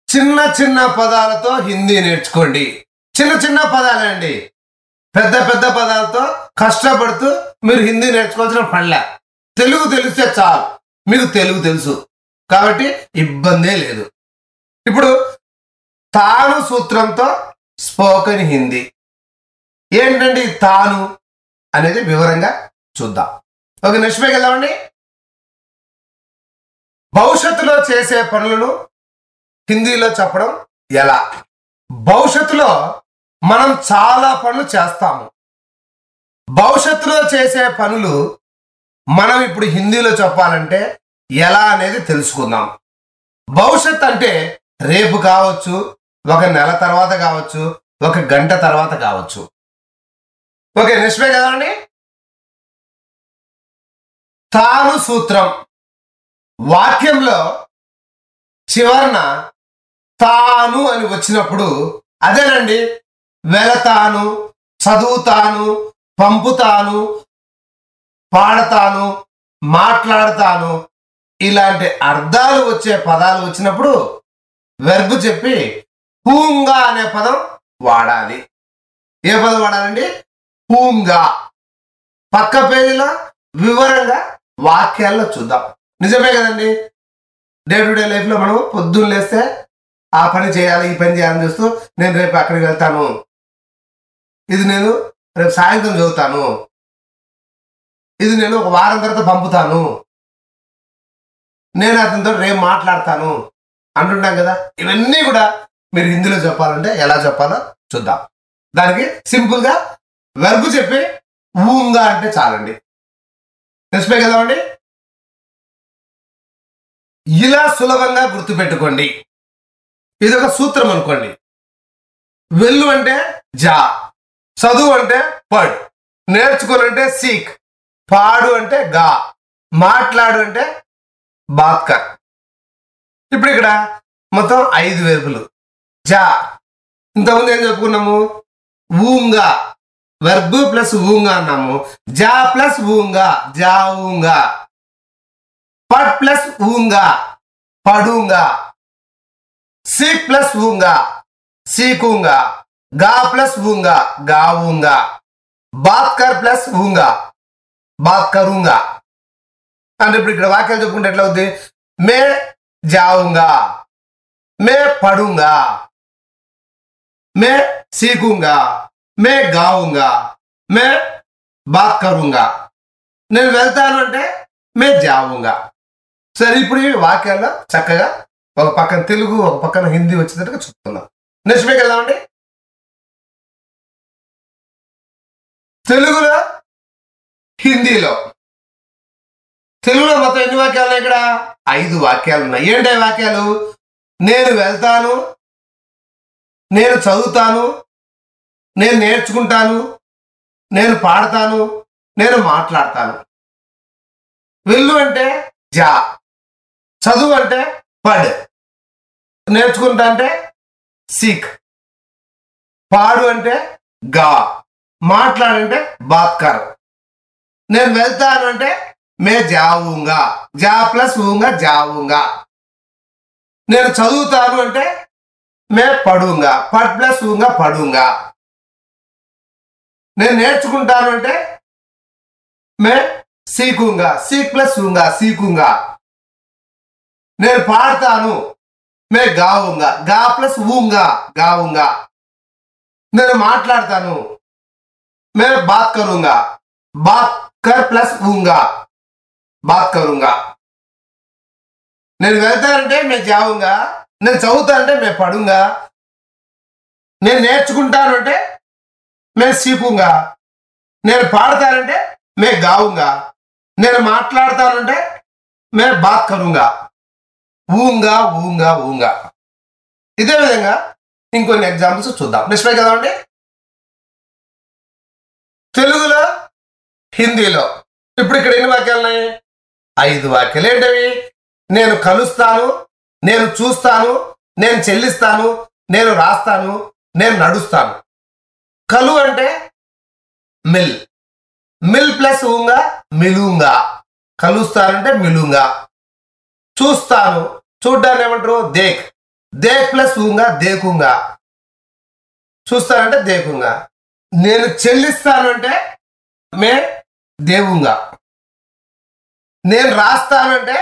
చిన్న చిన్న పదాలతో హిందీ నేర్చుకోండి. చిన్న చిన్న పదాలండి. పెద్ద పెద్ద పదాలతో కష్టపడుతూ మీరు హిందీ నేర్చుకోవాల్సిన పనిలే. తెలుగు తెలిస్తే చాలు. మీకు తెలుగు తెలుసు కాబట్టి ఇబ్బందే లేదు. ఇప్పుడు తాను సూత్రంతో స్పోకెన్ హిందీ ఏంటండి? తాను అనేది వివరంగా చూద్దాం. ఓకే, నెక్స్ట్ పేజ్కి వెళ్దామండి. భవిష్యత్తులో చేసే పనులను హిందీలో చెప్పడం ఎలా? భవిష్యత్తులో మనం చాలా పనులు చేస్తాము. భవిష్యత్తులో చేసే పనులు మనం ఇప్పుడు హిందీలో చెప్పాలంటే ఎలా అనేది తెలుసుకుందాం. భవిష్యత్ అంటే రేపు కావచ్చు, ఒక నెల తర్వాత కావచ్చు, ఒక గంట తర్వాత కావచ్చు. ఓకే, నెక్స్ట్ పేజ్ కదండి. తాను సూత్రం వాక్యంలో చివరన తాను అని వచ్చినప్పుడు అదేనండి వెళతాను, చదువుతాను, పంపుతాను, పాడతాను, మాట్లాడతాను ఇలాంటి అర్థాలు వచ్చే పదాలు వచ్చినప్పుడు వెర్బ్ చెప్పి పూంగా అనే పదం వాడాలి. ఏ పదం వాడాలండి? పూంగా. పక్క పేజీలో వివరంగా వాక్యాల్లో చూద్దాం. నిజమే కదండి. డే టు డే లైఫ్లో మనం పొద్దున్న లేస్తే ఆ పని చేయాలి, ఈ పని చేయాలని చూస్తూ నేను రేపు అక్కడికి వెళ్తాను, ఇది నేను రేపు సాయంత్రం చదువుతాను, ఇది నేను ఒక వారం తర్వాత పంపుతాను, నేను అతనితో రేపు మాట్లాడతాను అంటుంటాం కదా. ఇవన్నీ కూడా మీరు హిందీలో చెప్పాలంటే ఎలా చెప్పాలో చూద్దాం. దానికి సింపుల్గా వెర్బ్ చెప్పి ఊంగా అంటే చాలండి. నెక్స్ట్ పేజ్ కదామండి. ఇలా సులభంగా గుర్తుపెట్టుకోండి. ఇది ఒక సూత్రం అనుకోండి. వెళ్ళు అంటే జా, చదువు అంటే పడ్, నేర్చుకోనంటే సీక్, పాడు అంటే గా, మాట్లాడు అంటే బాత్కర్. ఇప్పుడు ఇక్కడ మొత్తం 5 వెర్బులు. జా, ఇంతకుముందు ఏం చెప్పుకున్నాము? ఊంగా, వెర్బ్ ప్లస్ ఊంగా అన్నాము. జా ప్లస్ ఊంగా, జాऊंगा. పడ్ ప్లస్ ఊంగా, పడూంగా. सीख प्लस ऊंगा, सीखूंगा. गा प्लस ऊंगा, गाऊंगा. बात कर प्लस ऊंगा, बात करूंगा. అంటే ఇప్పుడు ఇక్కడ వాక్యాలు చెప్పుకుంటే ఎట్లా అవుద్ది? మే జాऊंगा, మే పడూంగా, మే సీఖూంగా, మే గాऊंगा, మే బాత్ కరూంగా. నేను వెళ్తాను అంటే మే జాऊंगा. సరే, ఇప్పుడు ఈ వాక్యాల్లో చక్కగా ఒక పక్కన తెలుగు ఒక పక్కన హిందీ వచ్చేటట్టుగా చూస్తున్నాం. నెక్స్ట్ పేజ్కి వెళ్దామండి. తెలుగులో హిందీలో తెలుగులో మొత్తం ఎన్ని వాక్యాలు ఉన్నాయి? ఇక్కడ 5 వాక్యాలు ఉన్నాయి. ఏంటి వాక్యాలు? నేను వెళ్తాను, నేను చదువుతాను, నేను నేర్చుకుంటాను, నేను పాడతాను, నేను మాట్లాడతాను. వెళ్ళు అంటే జా, చదువు అంటే పడ్, నేర్చుకుంటా అంటే సీక్, పాడు అంటే గా, మాట్లాడంటే బాత్కర్. నేను వెళ్తాను అంటే మే జాऊंगा, జా ప్లస్ ఊంగా జాऊंगा. నేను చదువుతాను అంటే మే పడూంగా, పడ్ ప్లస్ ఊంగా పడూంగా. నేను నేర్చుకుంటాను అంటే మే సీఖూంగా, సీక్ ప్లస్ ఊంగా సీఖూంగా. నేను పాడతాను మే గాऊंगा, గా ప్లస్ ఊంగా గాऊंगा. నేను మాట్లాడతాను మే బాత్ కరూంగా, బాత్ కర్ ప్లస్ ఊంగా బాత్ కరూంగా. నేను వెళ్తానంటే మే జాऊंगा, నేను చదువుతానంటే మే పడూంగా, నేను నేర్చుకుంటాను అంటే మే సీఖూంగా, నేను పాడతానంటే మే గాऊंगा, నేను మాట్లాడతానంటే మే బాత్ కరూంగా. ఊంగా ఊంగా ఊంగా. ఇదే విధంగా ఇంకొన్ని ఎగ్జాంపుల్స్ చూద్దాం. నెక్స్ట్ పేజ్ కదండి. తెలుగులో హిందీలో ఇప్పుడు ఇక్కడ ఎన్ని వాక్యాలు ఉన్నాయి? 5 వాక్యాలు. ఏంటవి? నేను కలుస్తాను, నేను చూస్తాను, నేను చెల్లిస్తాను, నేను రాస్తాను, నేను నడుస్తాను. కలు అంటే మిల్, మిల్ ప్లస్ ఊంగా మిలూంగా. కలుస్తానంటే మిలూంగా. చూస్తాను, చూడ్డాన్ని ఏమంటారు? దేక్, దేక్ ప్లస్ ఊంగా దేకుంగా. చూస్తానంటే దేకుంగా. నేను చెల్లిస్తాను అంటే మే దేవుంగా. నేను రాస్తానంటే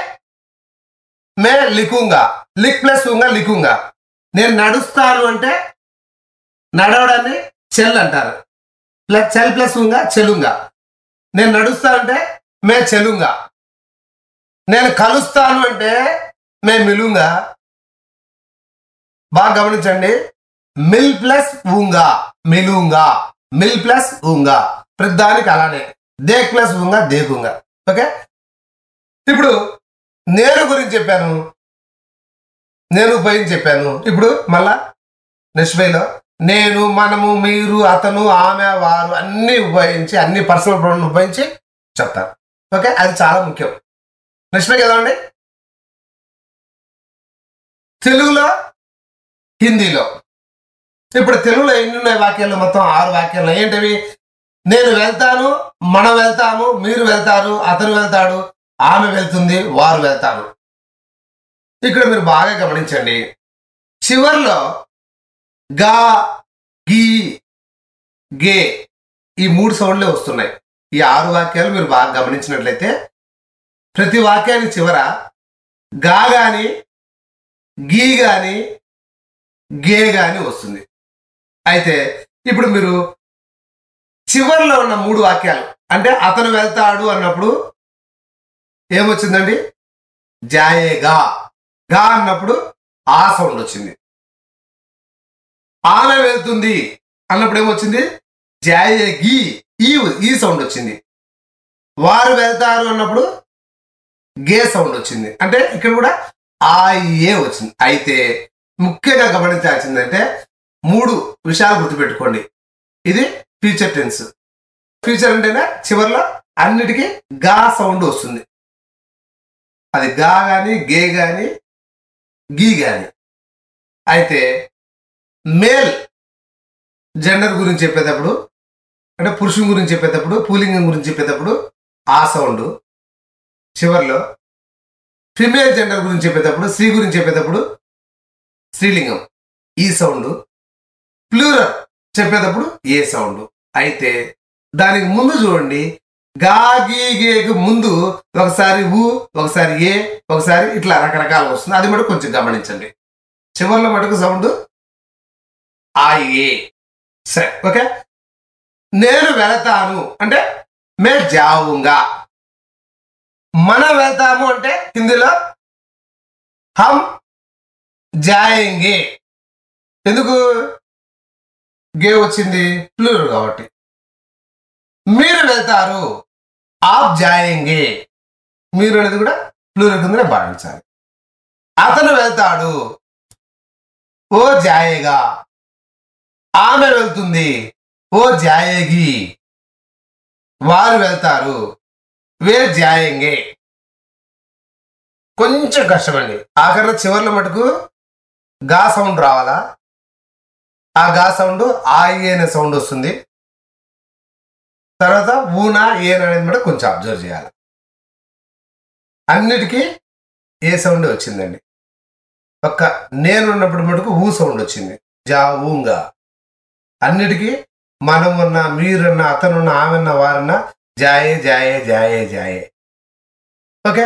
మే లికుంగా. Lick plus ఊంగా లికుంగా. నేను నడుస్తాను అంటే నడవడాన్ని చెల్ అంటారు. చెల్ ప్లస్ ఊంగా చెలుంగా. నేను నడుస్తానంటే మే చెలుంగా. నేను కలుస్తాను అంటే మే మిలుంగా. బాగా గమనించండి. మిల్ ప్లస్ ఊంగా మిలుంగా. మిల్ ప్లస్ ఊంగా. ప్రతిదానికి అలానే. దేక్ ప్లస్ ఊంగా దేకుంగా. ఓకే, ఇప్పుడు నేను గురించి చెప్పాను, నేను ఉపయోగించి చెప్పాను. ఇప్పుడు మళ్ళా నెక్స్ట్ వేలో నేను, మనము, మీరు, అతను, ఆమె, వారు అన్ని ఉపయోగించి, అన్ని పర్సనల్ ప్రొనౌన్ ఉపయోగించి చెప్తాను. ఓకే, అది చాలా ముఖ్యం. నెక్స్ట్ వే కదా అండి. తెలుగులో హిందీలో. ఇప్పుడు తెలుగులో ఎన్ని ఉన్నాయి వాక్యాలు? మొత్తం 6 వాక్యాలు. ఏంటివి? నేను వెళ్తాను, మనం వెళ్తాము, మీరు వెళ్తారు, అతను వెళ్తాడు, ఆమె వెళ్తుంది, వారు వెళ్తారు. ఇక్కడ మీరు బాగా గమనించండి. చివర్లో గా, గీ, గే ఈ 3 సౌండ్లే వస్తున్నాయి. ఈ 6 వాక్యాలు మీరు బాగా గమనించినట్లయితే ప్రతి వాక్యానికి చివర గా గాని, గీ గాని, గే గాని వస్తుంది. అయితే ఇప్పుడు మీరు చివర్లో ఉన్న 3 వాక్యాలు అంటే అతను వెళ్తాడు అన్నప్పుడు ఏమొచ్చిందండి? జాయేగా. గా అన్నప్పుడు ఆ సౌండ్ వచ్చింది. ఆమె వెళ్తుంది అన్నప్పుడు ఏమొచ్చింది? జాయేగి ఈ సౌండ్ వచ్చింది. వారు వెళ్తారు అన్నప్పుడు గే సౌండ్ వచ్చింది. అంటే ఇక్కడ కూడా ఆ ఏ వచ్చింది. అయితే ముఖ్యంగా గమనించాల్సిందంటే 3 విషయాలు గుర్తుపెట్టుకోండి. ఇది ఫ్యూచర్ టెన్స్. ఫ్యూచర్ అంటేనే చివరిలో అన్నిటికీ గా సౌండ్ వస్తుంది. అది గా గాని, గే గాని, గీ గాని. అయితే మేల్ జెండర్ గురించి చెప్పేటప్పుడు, అంటే పురుషుని గురించి చెప్పేటప్పుడు, పుల్లింగం గురించి చెప్పేటప్పుడు ఆ సౌండ్ చివరిలో. ఫిమేల్ జెండర్ గురించి చెప్పేటప్పుడు, స్త్రీ గురించి చెప్పేటప్పుడు స్త్రీలింగం ఈ సౌండ్. ప్లూరల్ చెప్పేటప్పుడు ఏ సౌండ్. అయితే దానికి ముందు చూడండి, గా గీ గేకు ముందు ఒకసారి ఊ, ఒకసారి ఏ, ఒకసారి ఇట్లా రకరకాలు వస్తుంది. అది మటుకు కొంచెం గమనించండి. చివరిలో మటుకు సౌండ్ ఆ ఏ. సరే, ఓకే. నేను వెళతాను అంటే మే జావుంగా. మనం వెళ్తాము అంటే హిందీలో హమ్ జాయేంగే. ఎందుకు గే వచ్చింది? ప్లూరల్ కాబట్టి. మీరు వెళ్తారు ఆప్ జాయేంగే. మీరు అనేది కూడా ప్లూరల్ కిందనే భావించాలి. అతను వెళ్తాడు ఓ జాయేగా. ఆమె వెళ్తుంది ఓ జాయేగి. వారు వెళ్తారు వే జాయేంగే. కొంచెం కష్టమండి. ఆఖరిలో చివర్లో మటుకు గా సౌండ్ రావాలా. ఆ గా సౌండ్ ఆ ఏ అనే సౌండ్ వస్తుంది. తర్వాత ఊనా ఏన్ అనేది కూడా కొంచెం అబ్జర్వ్ చేయాలి. అన్నిటికీ ఏ సౌండ్ వచ్చిందండి. ఒక్క నేను ఉన్నప్పుడు మటుకు ఊ సౌండ్ వచ్చింది. జా ఊంగా. అన్నిటికీ మనం ఉన్న, మీరున్న, అతనున్న, ఆమెన్న, వారన్న జాయే జాయే జాయే జాయే. ఓకే,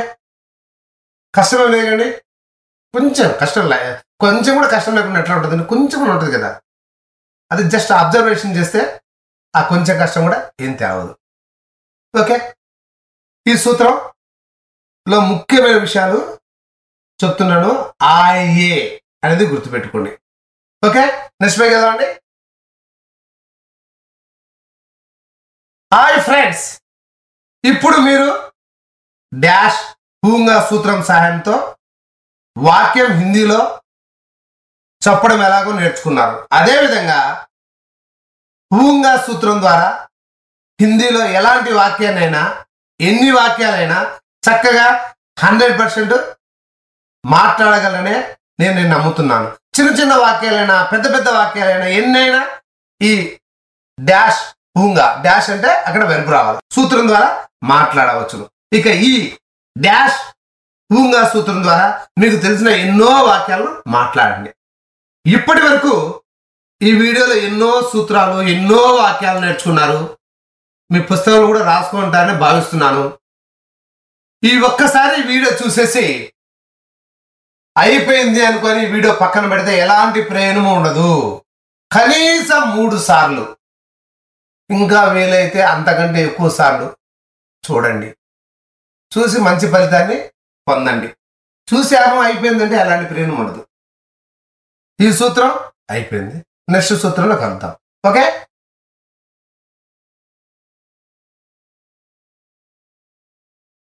కష్టమే లేదండి. కొంచెం కష్టం కొంచెం కూడా కష్టం లేకుండా ఎట్లా ఉంటుందండి? కొంచెం కూడా ఉంటుంది కదా. అది జస్ట్ అబ్జర్వేషన్ చేస్తే ఆ కొంచెం కష్టం కూడా ఏం తేవదు. ఓకే, ఈ సూత్రంలో ముఖ్యమైన విషయాలు చెప్తున్నాను. ఏ అనేది గుర్తుపెట్టుకోండి. ఓకే, నెక్స్ట్ పే కదా అండి. హాయ్ ఫ్రెండ్స్, ఇప్పుడు మీరు డాష్ హూంగా సూత్రం సహాయంతో వాక్యం హిందీలో చెప్పడం ఎలాగో నేర్చుకున్నారు. అదేవిధంగా హూంగా సూత్రం ద్వారా హిందీలో ఎలాంటి వాక్యాన్నైనా, ఎన్ని వాక్యాలైనా చక్కగా 100% మాట్లాడగలనే నేను నమ్ముతున్నాను. చిన్న చిన్న వాక్యాలైనా, పెద్ద పెద్ద వాక్యాలైనా, ఎన్నైనా ఈ డాష్ హూంగా, డాష్ అంటే అక్కడ వెర్బ్ రావాలి, సూత్రం ద్వారా మాట్లాడవచ్చును. ఇక ఈ డాష్ హూంగా సూత్రం ద్వారా మీకు తెలిసిన ఎన్నో వాక్యాలను మాట్లాడండి. ఇప్పటి వరకు ఈ వీడియోలో ఎన్నో సూత్రాలు, ఎన్నో వాక్యాలు నేర్చుకున్నారు. మీ పుస్తకాలు కూడా రాసుకుంటారని భావిస్తున్నాను. ఈ ఒక్కసారి వీడియో చూసేసి అయిపోయింది అనుకొని వీడియో పక్కన పెడితే ఎలాంటి ప్రయోజనము ఉండదు. కనీసం 3 సార్లు, ఇంకా వీలైతే అంతకంటే ఎక్కువ సార్లు చూడండి. చూసి మంచి ఫలితాన్ని పొందండి. చూసాము అయిపోయిందంటే ఎలాంటి ప్రయోజనం ఉండదు. ఈ సూత్రం అయిపోయింది. నెక్స్ట్ సూత్రంలో కలుద్దాం. ఓకే.